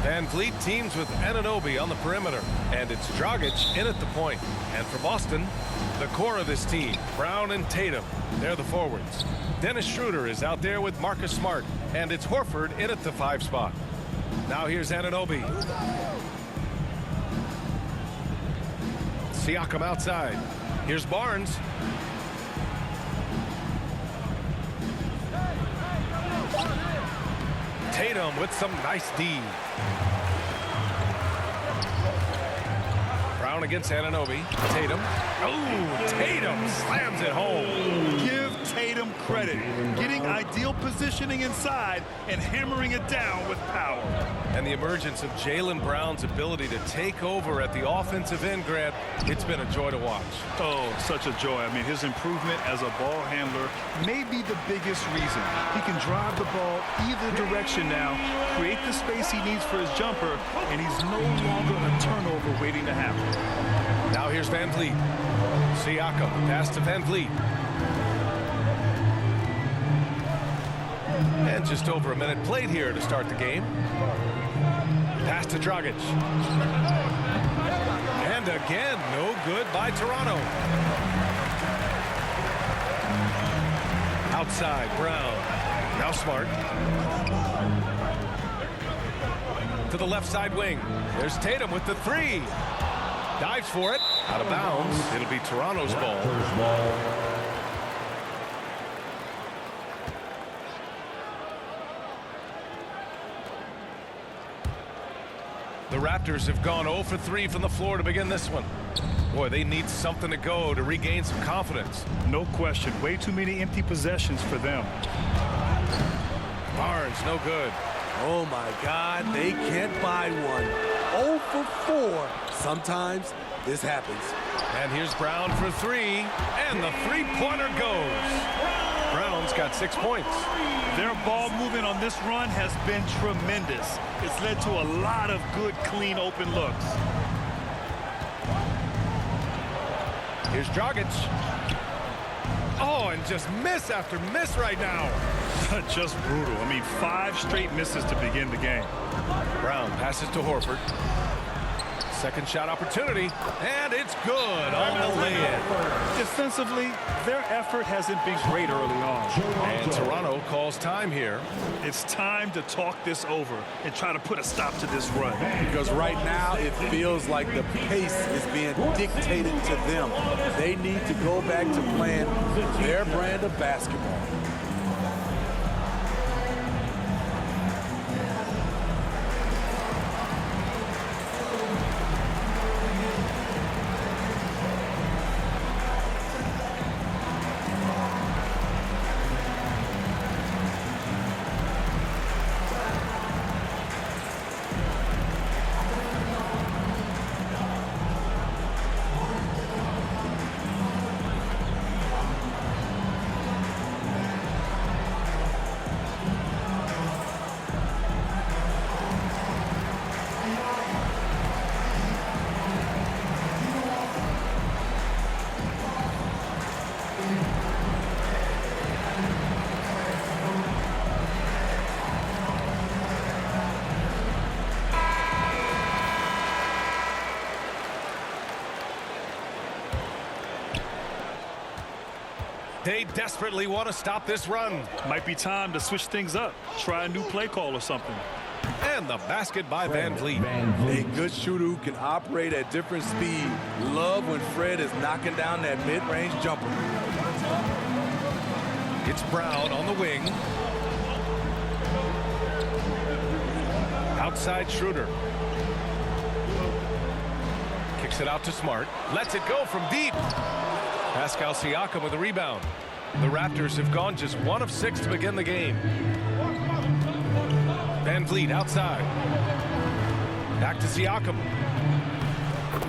Van Vliet teams with Anunoby on the perimeter, and it's Dragic in at the point. And for Boston, the core of this team, Brown and Tatum, they're the forwards. Dennis Schroeder is out there with Marcus Smart, and it's Horford in at the 5 spot. Now here's Anunoby. Siakam outside. Here's Barnes. Tatum with some nice D. Brown against Anunoby. Tatum. Oh, Tatum slams it home. Give Tatum credit. Getting ideal positioning inside and hammering it down with power. And the emergence of Jaylen Brown's ability to take over at the offensive end, Grant, it's been a joy to watch. Oh, such a joy. I mean, his improvement as a ball handler may be the biggest reason. He can drive the ball either direction now, create the space he needs for his jumper, and he's no longer a turnover waiting to happen. Now here's Van Vliet. Siakam, pass to Van Vliet. And just over a minute played here to start the game. Pass to Dragic. And again, no good by Toronto. Outside, Brown. Now Smart. To the left side wing. There's Tatum with the 3. Dives for it. Out of bounds. It'll be Toronto's ball. The Raptors have gone 0 for 3 from the floor to begin this one. Boy, they need something to go to regain some confidence. No question. Way too many empty possessions for them. Barnes, no good. Oh, my God. They can't buy one. 0 for 4. Sometimes this happens. And here's Brown for 3. And the three-pointer goes. Brown's got 6 points. Their ball movement on this run has been tremendous. It's led to a lot of good, clean, open looks. Here's Dragic. Oh, and just miss after miss right now. Just brutal. I mean, 5 straight misses to begin the game. Brown passes to Horford. Second shot opportunity, and it's good on the lay-in. Defensively, their effort hasn't been great early on. And Toronto calls time here. It's time to talk this over and try to put a stop to this run. Because right now it feels like the pace is being dictated to them. They need to go back to playing their brand of basketball. They desperately want to stop this run. Might be time to switch things up. Try a new play call or something. And the basket by Van Vliet. A good shooter who can operate at different speed. Love when Fred is knocking down that mid-range jumper. It's Brown on the wing. Outside Schroeder. Kicks it out to Smart. Lets it go from deep. Pascal Siakam with a rebound. The Raptors have gone just 1 of 6 to begin the game. Van Vliet outside. Back to Siakam.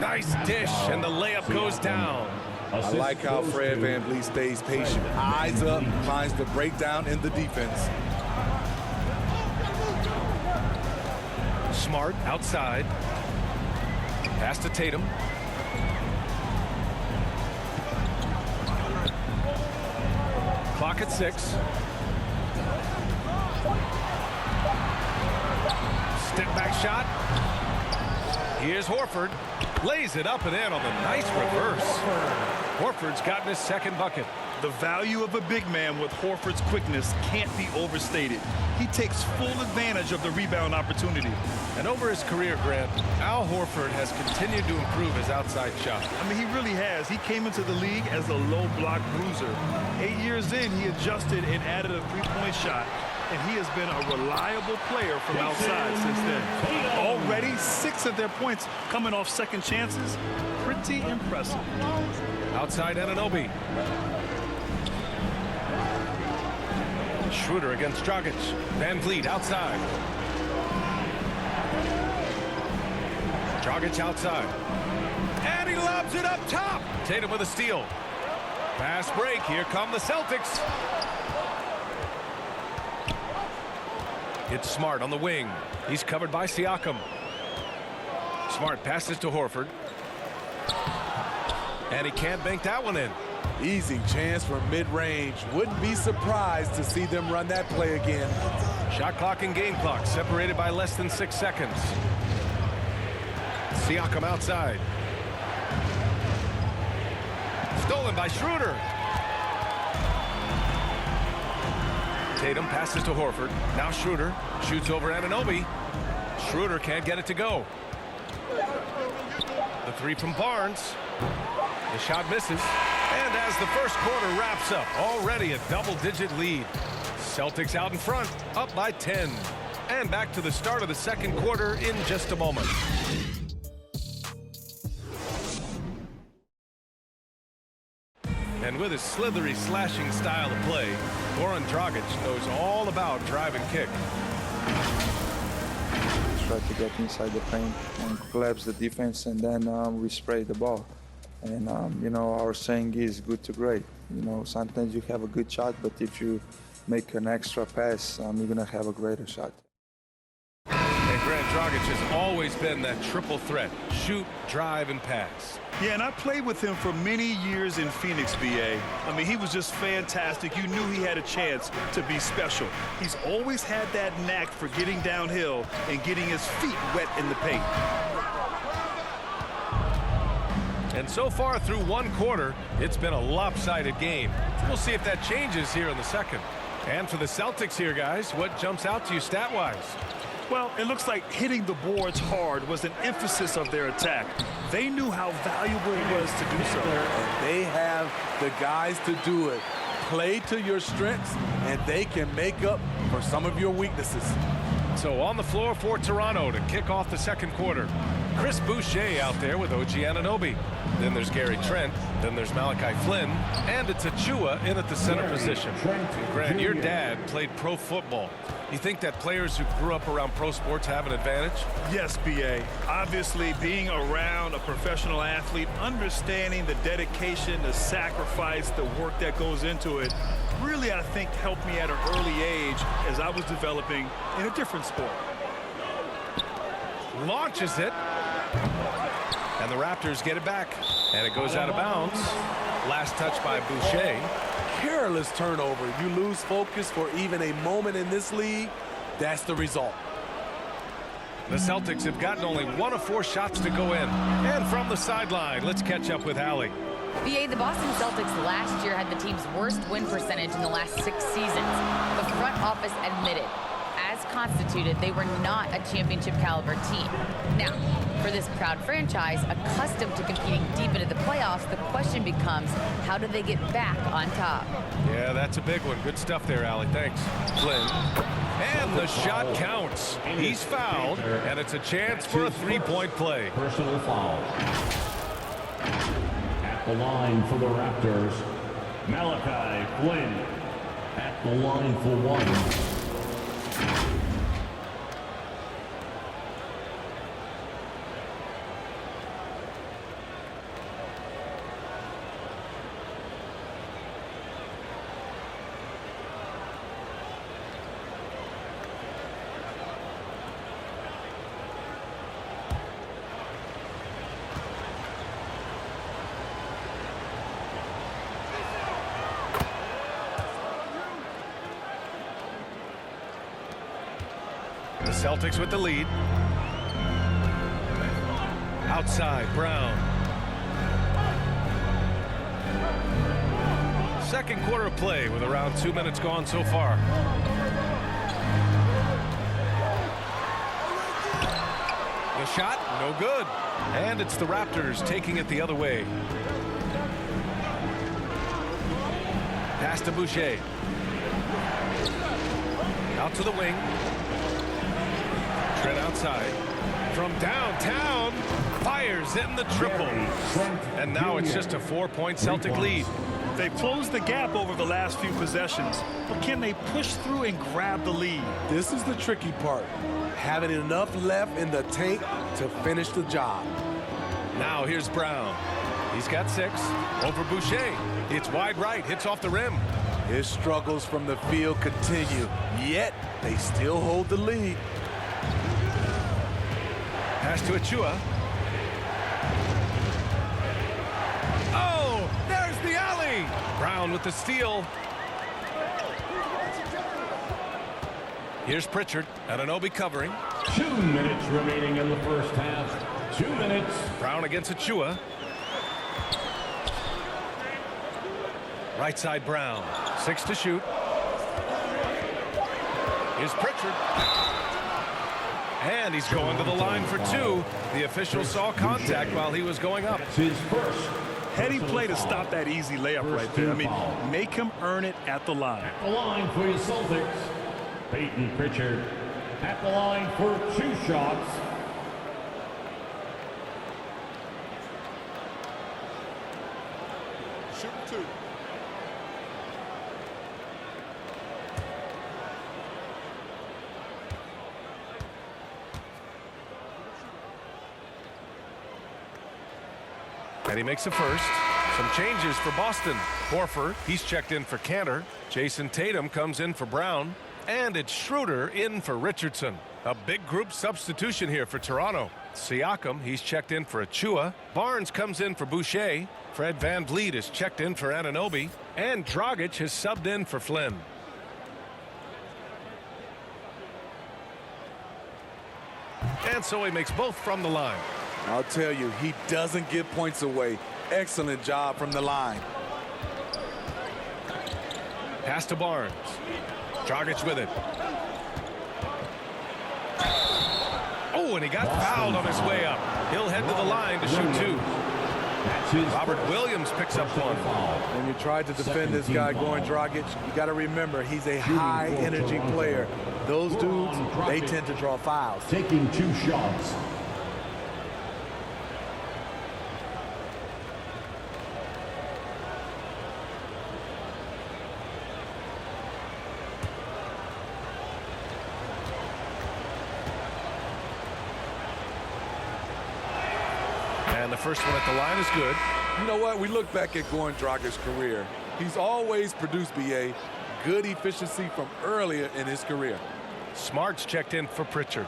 Nice dish, and the layup goes down. I like how Fred Van Vliet stays patient. Eyes up, finds the breakdown in the defense. Smart outside. Pass to Tatum. Clock at 6. Step back shot. Here's Horford. Lays it up and in on the nice reverse. Horford's gotten his second bucket. The value of a big man with Horford's quickness can't be overstated. He takes full advantage of the rebound opportunity. And over his career, Grant, Al Horford has continued to improve his outside shot. I mean, he really has. He came into the league as a low block bruiser. 8 years in, he adjusted and added a three-point shot. And he has been a reliable player from outside since then. Already 6 of their points coming off second chances. Pretty impressive. Outside Anunoby. Schroeder against Dragic. Van Vliet outside. Dragic outside. And he lobs it up top. Tatum with a steal. Fast break. Here come the Celtics. It's Smart on the wing. He's covered by Siakam. Smart passes to Horford. And he can't bank that one in. Easy chance for mid-range. Wouldn't be surprised to see them run that play again. Shot clock and game clock separated by less than 6 seconds. Siakam outside. Stolen by Schroeder. Tatum passes to Horford. Now Schroeder shoots over Anunoby. Schroeder can't get it to go. The three from Barnes. The shot misses. And as the first quarter wraps up, already a double-digit lead. Celtics out in front, up by 10. And back to the start of the second quarter in just a moment. And with his slithery, slashing style of play, Goran Dragic knows all about drive and kick. Try to get inside the paint and collapse the defense, and then we spray the ball. And, you know, our saying is good to great. You know, sometimes you have a good shot, but if you make an extra pass, you're going to have a greater shot. And Grant, Dragic has always been that triple threat. Shoot, drive, and pass. Yeah, and I played with him for many years in Phoenix, BA. I mean, he was just fantastic. You knew he had a chance to be special. He's always had that knack for getting downhill and getting his feet wet in the paint. And so far through one quarter, it's been a lopsided game. We'll see if that changes here in the second. And for the Celtics here, guys, what jumps out to you stat-wise? Well, it looks like hitting the boards hard was an emphasis of their attack. They knew how valuable it was to do so. And they have the guys to do it. Play to your strengths, and they can make up for some of your weaknesses. So on the floor for Toronto to kick off the second quarter. Chris Boucher out there with OG Anunoby. Then there's Gary Trent. Then there's Malachi Flynn. And it's Achua in at the center position. Grant, your dad played pro football. You think that players who grew up around pro sports have an advantage? Yes, BA. Obviously, being around a professional athlete, understanding the dedication, the sacrifice, the work that goes into it, really, I think, helped me at an early age as I was developing in a different sport. Launches it. And the Raptors get it back. And it goes out of bounds. Last touch by Boucher. Careless turnover. You lose focus for even a moment in this league. That's the result. The Celtics have gotten only 1 of 4 shots to go in. And from the sideline, let's catch up with Allie. BA, the Boston Celtics last year had the team's worst win percentage in the last 6 seasons. The front office admitted, as constituted, they were not a championship caliber team. Now, for this proud franchise, accustomed to competing deep into the playoffs, the question becomes, how do they get back on top? Yeah, that's a big one. Good stuff there, Allie. Thanks. Flynn. And the shot counts. He's fouled, and it's a chance for a three-point play. Personal foul. At the line for the Raptors, Malachi Flynn. At the line for one. The Celtics with the lead. Outside, Brown. Second quarter of play with around 2 minutes gone so far. The shot, no good. And it's the Raptors taking it the other way. Pass to Boucher. Out to the wing. Trent outside. From downtown. Fires in the triple. And now it's just a 4-point Celtic lead. They've closed the gap over the last few possessions, but can they push through and grab the lead? This is the tricky part. Having enough left in the tank to finish the job. Now here's Brown. He's got 6. Over Boucher. It's wide right. Hits off the rim. His struggles from the field continue, yet they still hold the lead. Pass to Achua. Oh, there's the alley. Brown with the steal. Here's Pritchard. Anunoby covering. 2 minutes remaining in the first half. 2 minutes. Brown against Achua. Right side Brown. 6 to shoot. Here's Pritchard. And he's going to the line for 2. The official saw contact while he was going up. It's his first. Heady play to stop that easy layup right there. I mean, make him earn it at the line. At the line for your Celtics. Peyton Pritchard at the line for 2 shots. Shoot 2. And he makes a first. Some changes for Boston. Horford, he's checked in for Cantor. Jason Tatum comes in for Brown. And it's Schroeder in for Richardson. A big group substitution here for Toronto. Siakam, he's checked in for Achua. Barnes comes in for Boucher. Fred VanVleet is checked in for Anunoby. And Dragic has subbed in for Flynn. And so he makes both from the line. I'll tell you, he doesn't give points away. Excellent job from the line. Pass to Barnes. Dragic with it. Oh, and he got fouled on his way up. He'll head to the line to shoot 2. Robert Williams picks up 1. When you try to defend this guy going Dragic, you got to remember he's a high-energy player. Those dudes, they tend to draw fouls. Taking 2 shots. And the first one at the line is good. You know what? We look back at Goran Dragic's career. He's always produced, BA, good efficiency from earlier in his career. Smart's checked in for Pritchard.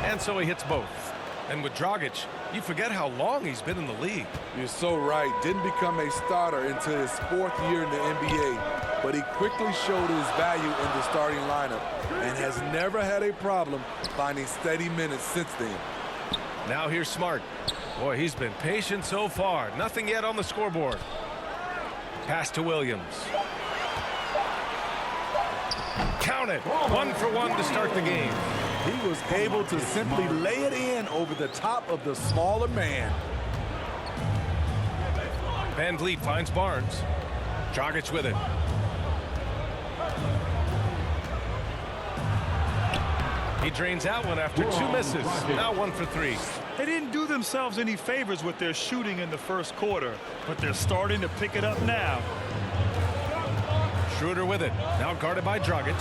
And so he hits both. And with Dragic, you forget how long he's been in the league. You're so right. Didn't become a starter until his 4th year in the NBA, but he quickly showed his value in the starting lineup and has never had a problem finding steady minutes since then. Now here's Smart. Boy, he's been patient so far. Nothing yet on the scoreboard. Pass to Williams. Count it. 1 for 1 to start the game. He was able to simply lay it in over the top of the smaller man. VanVleet finds Barnes. Dragic with it. He drains out one after 2 misses. Now 1 for 3. They didn't do themselves any favors with their shooting in the first quarter, but they're starting to pick it up now. Schroeder with it. Now guarded by Dragic.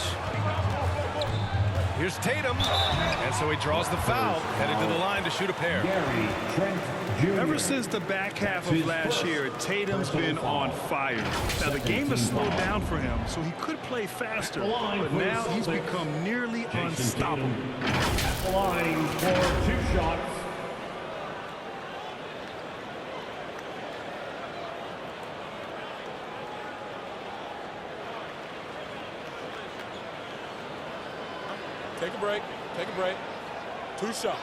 Here's Tatum. And so he draws the foul. Headed to the line to shoot a pair. Gary Trent Jr. Ever since the back half of last year, Tatum's been on fire. Now, the game has slowed down for him, so he could play faster. But now he's become nearly unstoppable. At the line for 2 shots. Take a break. Take a break. 2 shots.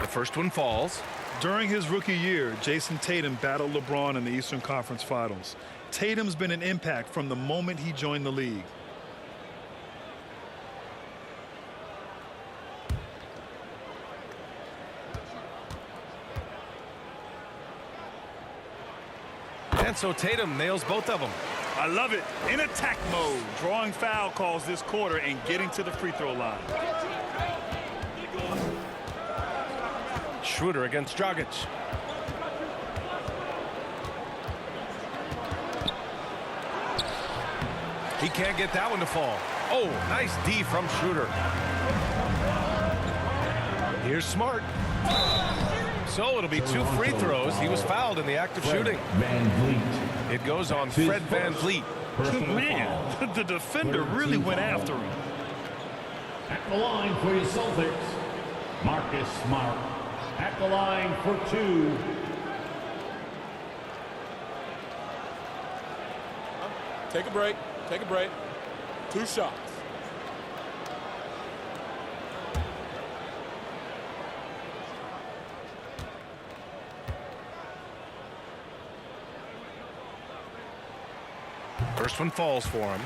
The first one falls. During his rookie year, Jason Tatum battled LeBron in the Eastern Conference Finals. Tatum's been an impact from the moment he joined the league. And so Tatum nails both of them. I love it. In attack mode, drawing foul calls this quarter and getting to the free throw line. Schroeder against Dragic. He can't get that one to fall. Oh, nice D from Schroeder. Here's Smart. So it'll be 2 free throws. He was fouled in the act of shooting. Van Vliet. It goes on Fred Van Vliet. Man, the defender really went after him. At the line for your Celtics, Marcus Smart. At the line for 2. Take a break. Take a break. 2 shots. First one falls for him.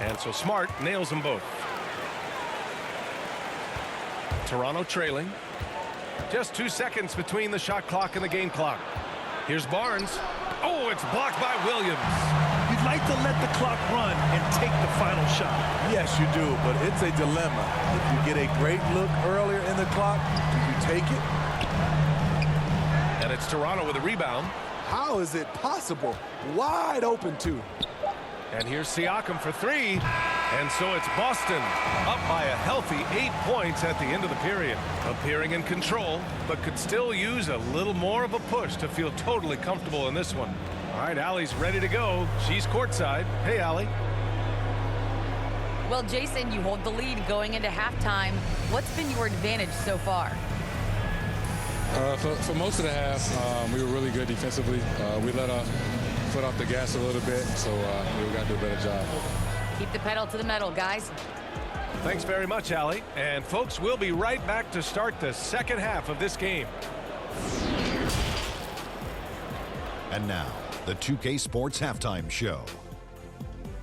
And so Smart nails them both. Toronto trailing. Just 2 seconds between the shot clock and the game clock. Here's Barnes. Oh, it's blocked by Williams. You'd like to let the clock run and take the final shot. Yes, you do, but it's a dilemma. If you get a great look earlier in the clock, do you take it? And it's Toronto with a rebound. How is it possible? Wide open, too. And here's Siakam for 3. And so it's Boston up by a healthy 8 points at the end of the period. Appearing in control, but could still use a little more of a push to feel totally comfortable in this one. All right, Allie's ready to go. She's courtside. Hey, Allie. Well, Jason, you hold the lead going into halftime. What's been your advantage so far? For most of the half, we were really good defensively. We let our foot off the gas a little bit, so we got to do a better job. Keep the pedal to the metal, guys. Thanks very much, Allie. And folks, we'll be right back to start the second half of this game. And now, the 2K Sports Halftime Show.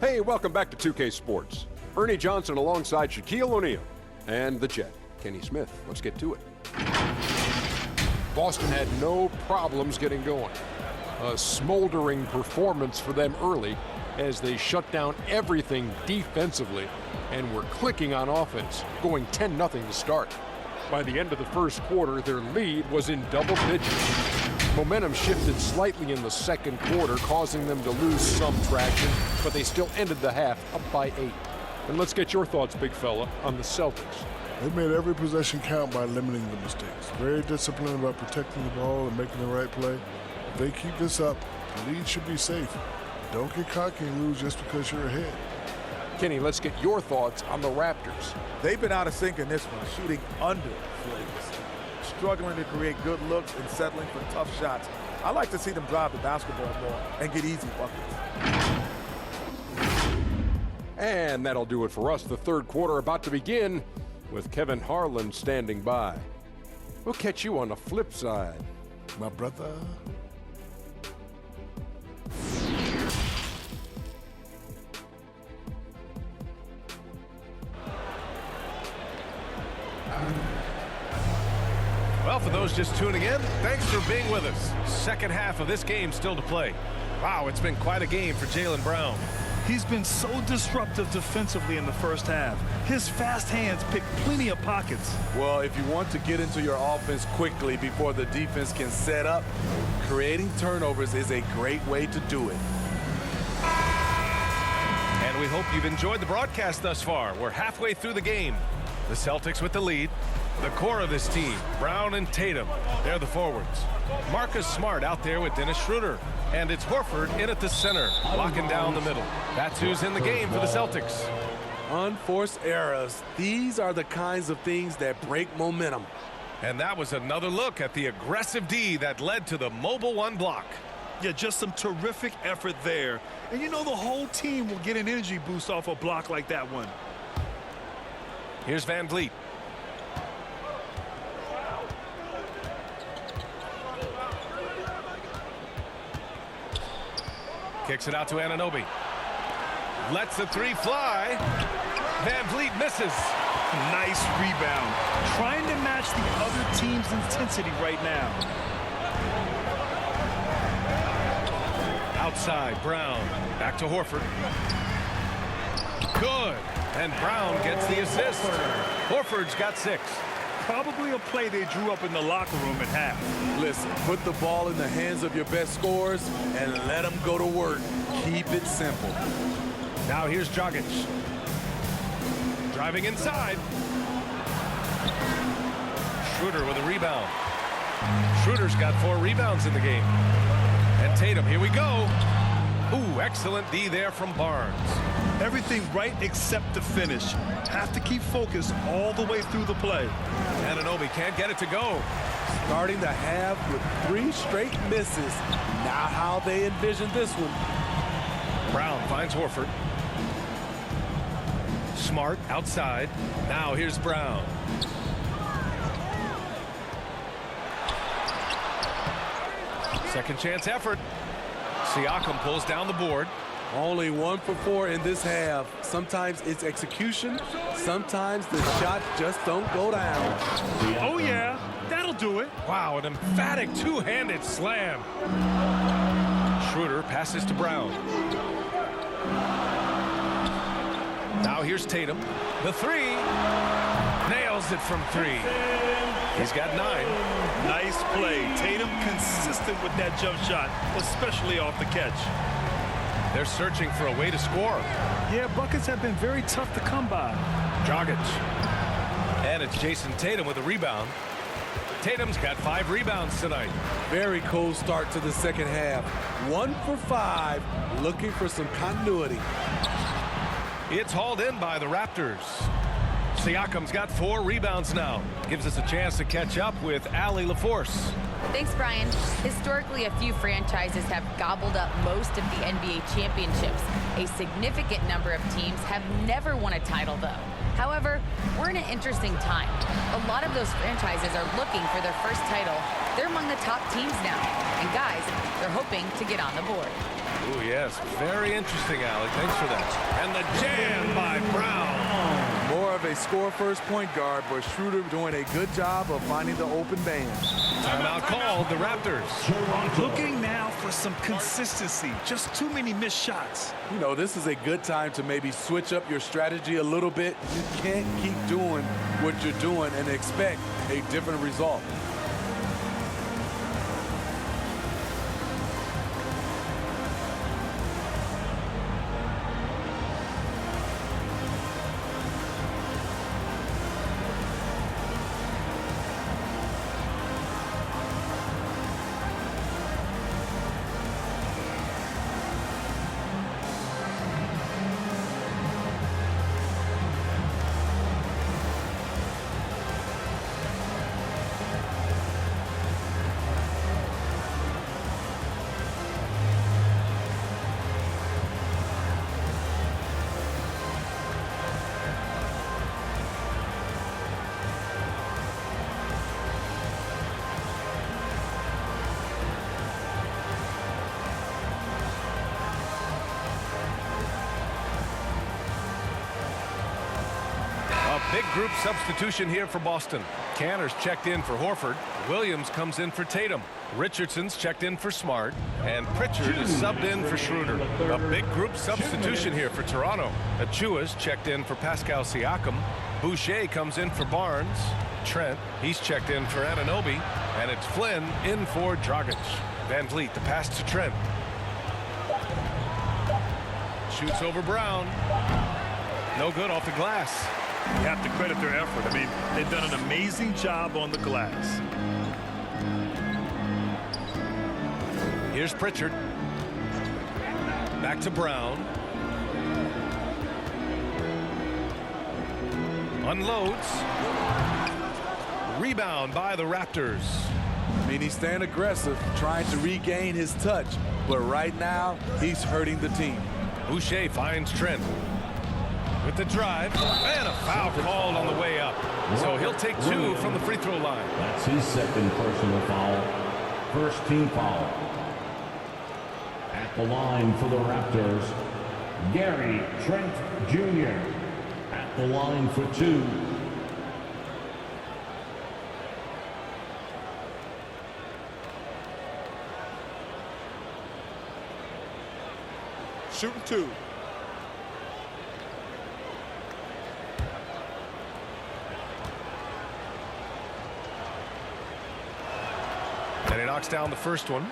Hey, welcome back to 2K Sports. Ernie Johnson alongside Shaquille O'Neal and the Jet, Kenny Smith. Let's get to it. Boston had no problems getting going. A smoldering performance for them early as they shut down everything defensively and were clicking on offense, going 10-0 to start. By the end of the first quarter, their lead was in double digits. Momentum shifted slightly in the second quarter, causing them to lose some traction, but they still ended the half up by 8. And let's get your thoughts, big fella, on the Celtics. They made every possession count by limiting the mistakes. Very disciplined about protecting the ball and making the right play. If they keep this up, the lead should be safe. Don't get cocky and lose just because you're ahead. Kenny, let's get your thoughts on the Raptors. They've been out of sync in this one, shooting under flames, struggling to create good looks and settling for tough shots. I like to see them drive the basketball more and get easy buckets. And that'll do it for us. The third quarter about to begin with Kevin Harlan standing by. We'll catch you on the flip side, My brother. Well, for those just tuning in, thanks for being with us. Second half of this game still to play. Wow, it's been quite a game for Jaylen Brown. He's been so disruptive defensively in the first half. His fast hands pick plenty of pockets. Well, if you want to get into your offense quickly before the defense can set up, creating turnovers is a great way to do it. And we hope you've enjoyed the broadcast thus far. We're halfway through the game. The Celtics with the lead. The core of this team, Brown and Tatum, they're the forwards. Marcus Smart out there with Dennis Schroeder. And it's Horford in at the center, locking down the middle. That's who's in the game for the Celtics. Unforced errors. These are the kinds of things that break momentum. And that was another look at the aggressive D that led to the mobile one block. Yeah, just some terrific effort there. And you know the whole team will get an energy boost off a block like that one. Here's Van Vliet. Kicks it out to Anunoby. Lets the three fly. Van Vliet misses. Nice rebound. Trying to match the other team's intensity right now. Outside, Brown. Back to Horford. Good. And Brown gets the assist. Horford's got 6. Probably a play they drew up in the locker room at half. Listen, put the ball in the hands of your best scorers and let them go to work. Keep it simple. Now here's Dragic. Driving inside. Schroeder with a rebound. Schroeder's got 4 rebounds in the game. And Tatum, here we go. Ooh, excellent D there from Barnes. Everything right except the finish. Have to keep focused all the way through the play. Anunoby can't get it to go. Starting the half with 3 straight misses. Not how they envisioned this one. Brown finds Horford. Smart outside. Now here's Brown. Second chance effort. Siakam pulls down the board. Only 1 for 4 in this half. Sometimes it's execution. Sometimes the shots just don't go down. Oh, yeah. That'll do it. Wow, an emphatic two-handed slam. Schroeder passes to Brown. Now here's Tatum. The 3. Nails it from 3. He's got 9. Nice play. Tatum consistent with that jump shot, especially off the catch. They're searching for a way to score. Yeah, buckets have been very tough to come by. Dragic. And it's Jason Tatum with a rebound. Tatum's got 5 rebounds tonight. Very cold start to the second half. 1 for 5, looking for some continuity. It's hauled in by the Raptors. Siakam's got 4 rebounds now. Gives us a chance to catch up with Allie LaForce. Thanks, Brian. Historically, a few franchises have gobbled up most of the NBA championships. A significant number of teams have never won a title, though. However, we're in an interesting time. A lot of those franchises are looking for their first title. They're among the top teams now. And guys, they're hoping to get on the board. Oh, yes. Very interesting, Allie. Thanks for that. And the jam by Brown. More of a score-first point guard, but Schroeder doing a good job of finding the open man. Timeout called, the Raptors. Looking now for some consistency. Just too many missed shots. You know, this is a good time to maybe switch up your strategy a little bit. You can't keep doing what you're doing and expect a different result. Big group substitution here for Boston. Canner's checked in for Horford. Williams comes in for Tatum. Richardson's checked in for Smart. And Pritchard is subbed in for Schroeder. A big group substitution here for Toronto. Achua's checked in for Pascal Siakam. Boucher comes in for Barnes. Trent, he's checked in for Anunoby. And it's Flynn in for Dragic. Van Vliet, the pass to Trent. Shoots over Brown. No good off the glass. You have to credit their effort. I mean, they've done an amazing job on the glass. Here's Pritchard. Back to Brown. Unloads. Rebound by the Raptors. I mean, he's staying aggressive, trying to regain his touch, but right now he's hurting the team. Boucher finds Trent with the drive, and a foul called on the way up. So he'll take 2 from the free throw line. That's his second personal foul. First team foul. At the line for the Raptors, Gary Trent Jr. At the line for 2. Shooting 2. And he knocks down the first one.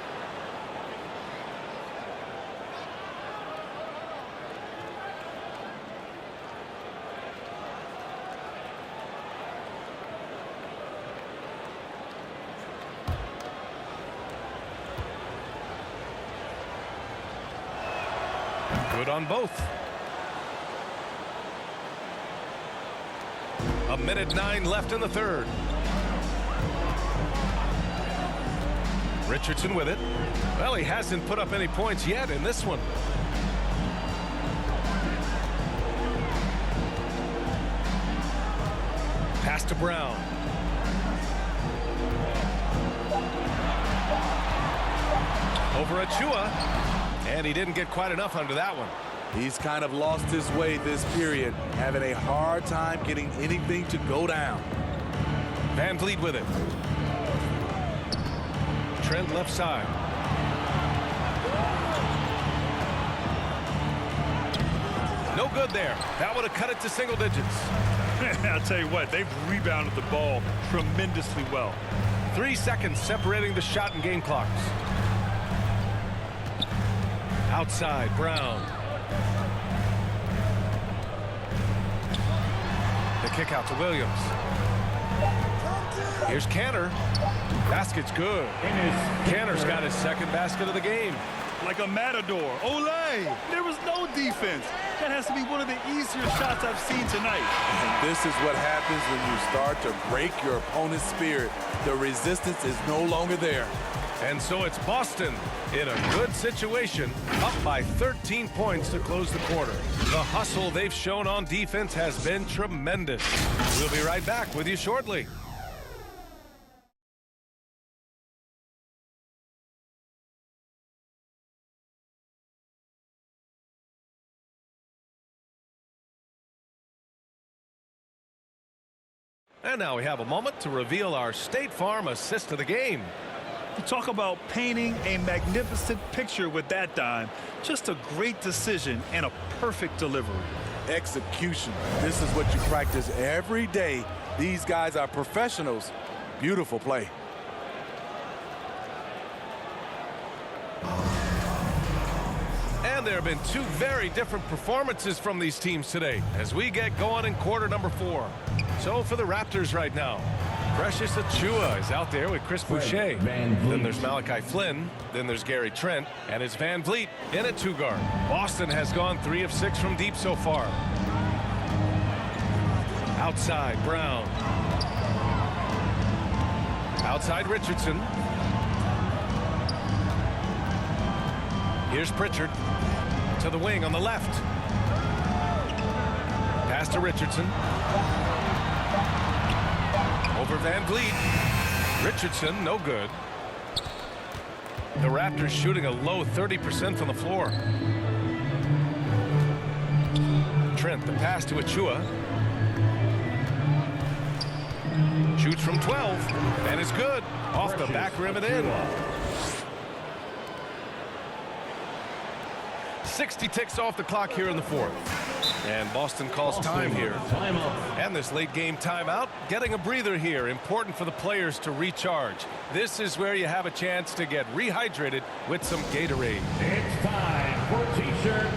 Good on both. 1:09 left in the third. Richardson with it. Well, he hasn't put up any points yet in this one. Pass to Brown. Over Achua. And he didn't get quite enough under that one. He's kind of lost his way this period, having a hard time getting anything to go down. Van Vliet with it. Trent left side. No good there. That would have cut it to single digits. I'll tell you what, they've rebounded the ball tremendously well. 3 seconds separating the shot and game clocks. Outside, Brown. The kick out to Williams. Here's Canner. Basket's good. Canner's got his second basket of the game. Like a matador. Olay! There was no defense. That has to be one of the easier shots I've seen tonight. And this is what happens when you start to break your opponent's spirit. The resistance is no longer there. And so it's Boston in a good situation, up by 13 points to close the quarter. The hustle they've shown on defense has been tremendous. We'll be right back with you shortly. And now we have a moment to reveal our State Farm assist of the game. You talk about painting a magnificent picture with that dime. Just a great decision and a perfect delivery. Execution. This is what you practice every day. These guys are professionals. Beautiful play. And there have been 2 very different performances from these teams today as we get going in quarter number 4. So for the Raptors right now, Precious Achua is out there with Chris Boucher. Then there's Malachi Flynn. Then there's Gary Trent. And it's Van Vliet in at 2 guard. Boston has gone 3 of 6 from deep so far. Outside, Brown. Outside, Richardson. Here's Pritchard to the wing on the left. Pass to Richardson. Over Van Vliet. Richardson, no good. The Raptors shooting a low 30% from the floor. Trent, the pass to Achua. Shoots from 12, and it's good. Off the back rim and in. 60 ticks off the clock here in the fourth. And Boston calls time here. And this late game timeout, getting a breather here. Important for the players to recharge. This is where you have a chance to get rehydrated with some Gatorade. It's time for T-shirts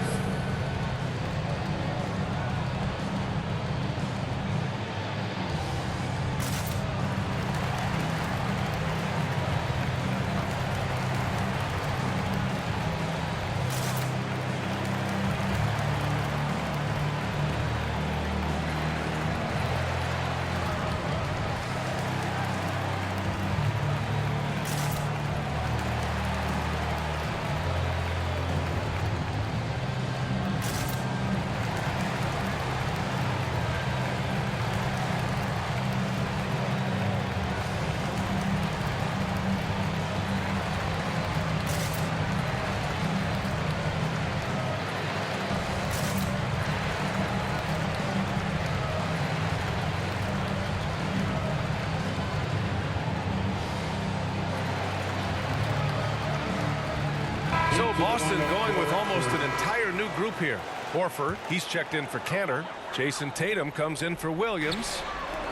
Boston going with almost an entire new group here. Horford, he's checked in for Cantor. Jason Tatum comes in for Williams.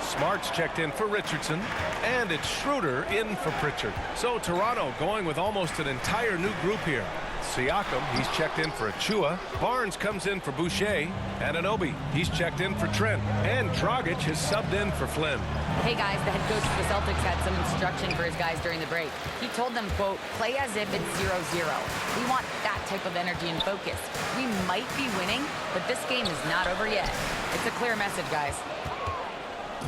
Smart's checked in for Richardson. And it's Schroeder in for Pritchard. So Toronto going with almost an entire new group here. Siakam, he's checked in for Achua. Barnes comes in for Boucher. Anunoby, he's checked in for Trent. And Dragic has subbed in for Flynn. Hey guys, the head coach of the Celtics had some instruction for his guys during the break. He told them, quote, play as if it's 0-0. We want that type of energy and focus. We might be winning, but this game is not over yet. It's a clear message, guys.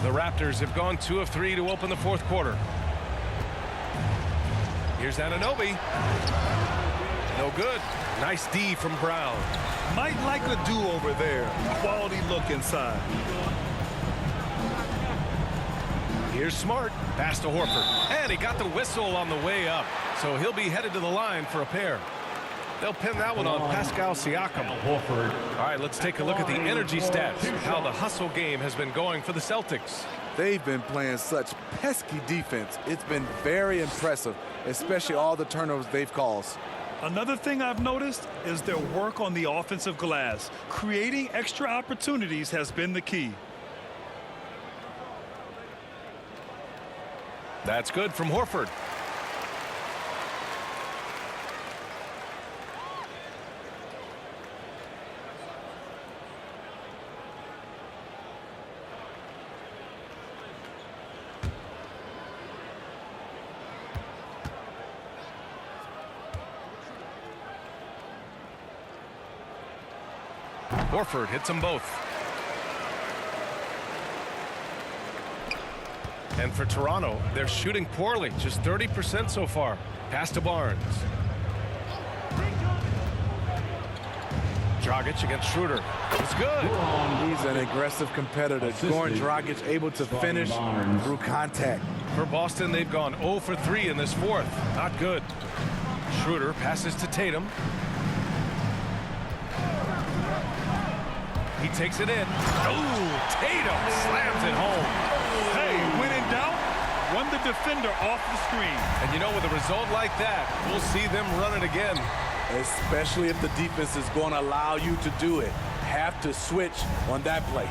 The Raptors have gone 2 of 3 to open the fourth quarter. Here's Anunoby. No good. Nice D from Brown. Might like a do-over there. Quality look inside. Here's Smart. Pass to Horford. And he got the whistle on the way up. So he'll be headed to the line for a pair. They'll pin that one on Pascal Siakam. All right, let's take a look at the energy stats. How the hustle game has been going for the Celtics. They've been playing such pesky defense. It's been very impressive, especially all the turnovers they've caused. Another thing I've noticed is their work on the offensive glass. Creating extra opportunities has been the key. That's good from Horford. Horford hits them both. And for Toronto, they're shooting poorly, just 30% so far. Pass to Barnes. Dragic against Schroeder. It's good. He's an aggressive competitor. Goran Dragic able to finish through contact. For Boston, they've gone 0 for 3 in this fourth. Not good. Schroeder passes to Tatum. He takes it in. Ooh, Tatum slams it home. Hey, when in doubt, run the defender off the screen. And you know, with a result like that, we'll see them run it again. Especially if the defense is going to allow you to do it. Have to switch on that play.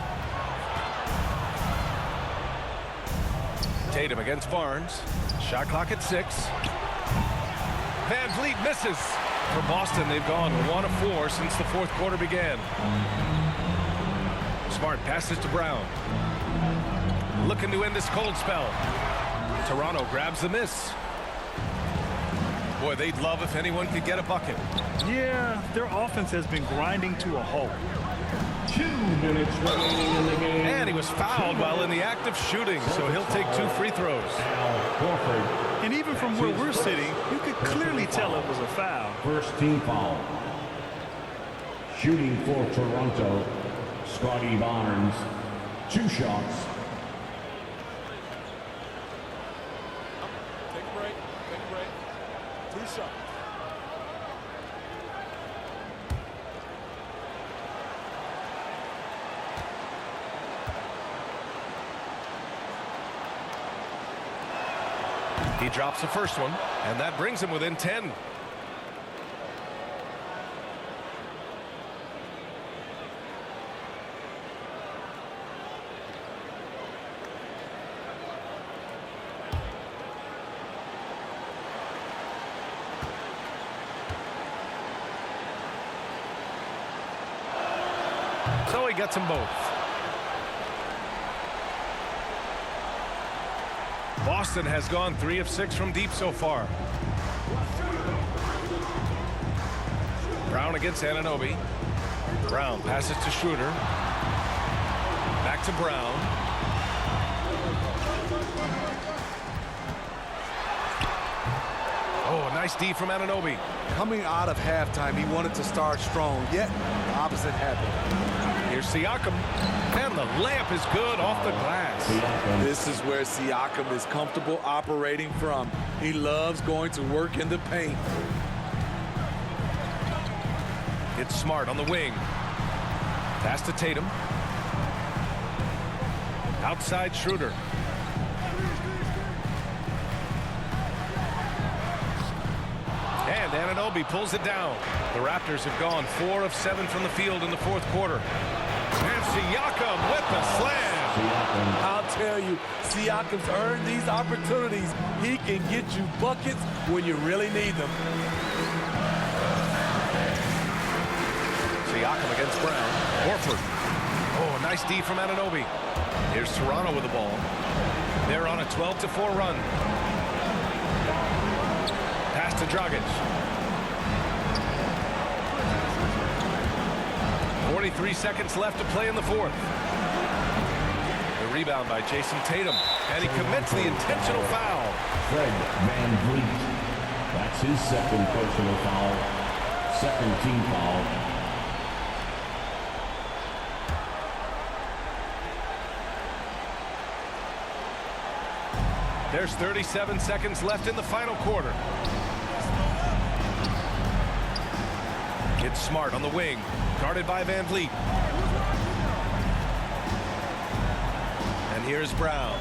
Tatum against Barnes. Shot clock at 6. Van Vliet misses. For Boston, they've gone 1 of 4 since the fourth quarter began. Smart passes to Brown. Looking to end this cold spell. Toronto grabs the miss. Boy, they'd love if anyone could get a bucket. Yeah, their offense has been grinding to a halt. 2 minutes remaining in the game. And he was fouled while in the act of shooting, so he'll take 2 free throws. And even from where we're sitting, you could clearly tell it was a foul. First team foul. Shooting for Toronto, Scotty Barnes. 2 shots. Take a break. Take a break. 2 shots. He drops the first one, and that brings him within 10. So he gets them both. Boston has gone 3 of 6 from deep so far. Brown against Anunoby. Brown passes to Schroeder. Back to Brown. Oh, a nice D from Anunoby. Coming out of halftime, he wanted to start strong, yet the opposite happened. Here's Siakam. And the layup is good off the glass. This is where Siakam is comfortable operating from. He loves going to work in the paint. It's Smart on the wing. Pass to Tatum. Outside Schroeder. And Anunoby pulls it down. The Raptors have gone 4 of 7 from the field in the fourth quarter. And Siakam with the slam. I'll tell you, Siakam's earned these opportunities. He can get you buckets when you really need them. Siakam against Brown. Horford. Oh, a nice D from Anunoby. Here's Toronto with the ball. They're on a 12-4 run. Pass to Dragic. 43 seconds left to play in the fourth. The rebound by Jason Tatum. And he commits the intentional foul. Fred VanVleet. That's his second personal foul. Second team foul. There's 37 seconds left in the final quarter. It's Smart on the wing, guarded by VanVleet. And here's Brown.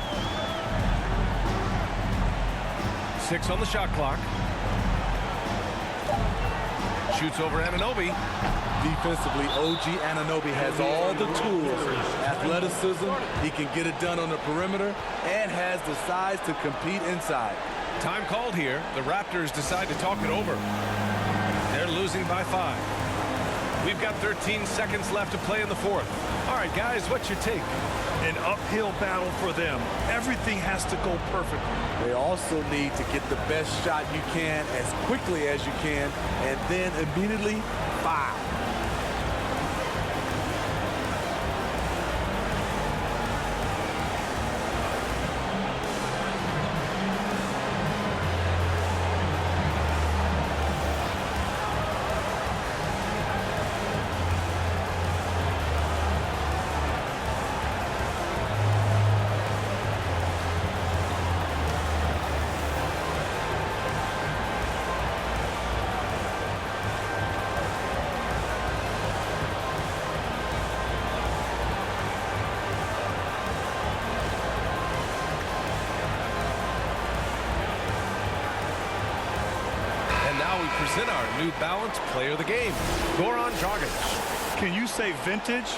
6 on the shot clock. Shoots over Anunoby. Defensively, OG Anunoby has all the tools. Athleticism, he can get it done on the perimeter, and has the size to compete inside. Time called here. The Raptors decide to talk it over. They're losing by 5. We've got 13 seconds left to play in the fourth. All right, guys, what's your take? An uphill battle for them. Everything has to go perfectly. They also need to get the best shot you can as quickly as you can, and then immediately foul. Present our New Balance Player of the Game, Goran Dragic. Can you say vintage?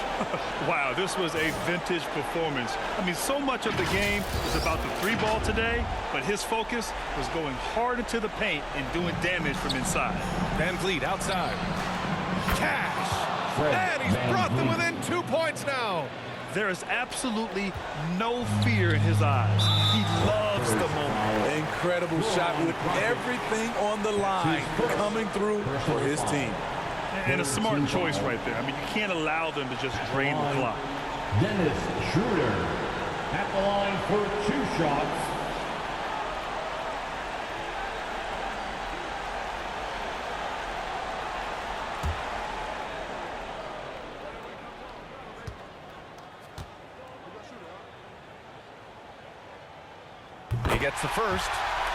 Wow, this was a vintage performance. I mean, so much of the game is about the 3-ball today, but his focus was going hard into the paint and doing damage from inside. VanVleet outside. Cash. And he's brought them within 2 points now. There is absolutely no fear in his eyes. He loves the moment. Incredible shot with everything on the line coming through for his team. And a smart choice right there. I mean, you can't allow them to just drain the clock. Dennis Schroeder at the line for 2 shots. He gets the first,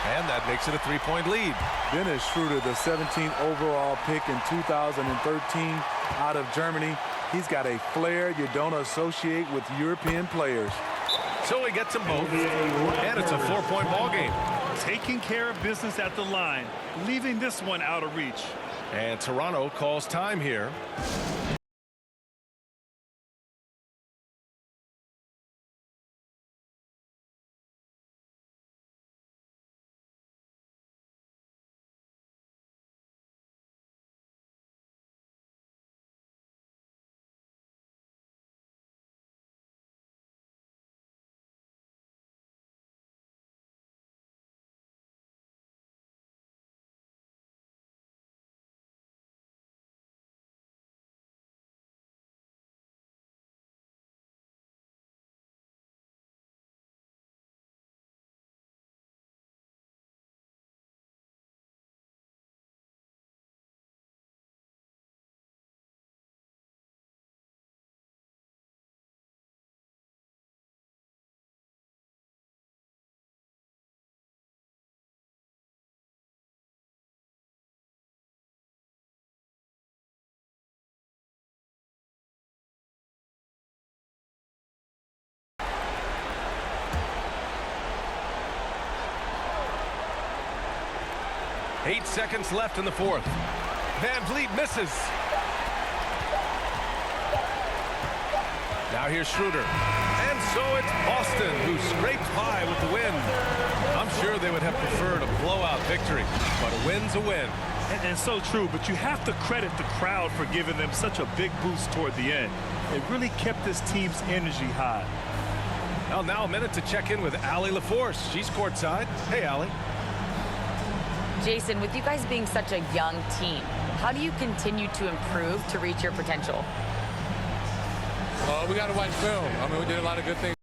and that makes it a 3-point lead. Dennis Schroeder, the 17th overall pick in 2013 out of Germany. He's got a flair you don't associate with European players. So he gets them both, and it's a 4-point ball game. Taking care of business at the line, leaving this one out of reach. And Toronto calls time here. 8 seconds left in the fourth. Van Vliet misses. Now here's Schroeder. And so it's Boston who scraped by with the win. I'm sure they would have preferred a blowout victory, but a win's a win. And so true, but you have to credit the crowd for giving them such a big boost toward the end. It really kept this team's energy high. Well, now a minute to check in with Allie LaForce. She's courtside. Hey, Allie. Jason, with you guys being such a young team, how do you continue to improve to reach your potential? We got to watch film. I mean, we did a lot of good things.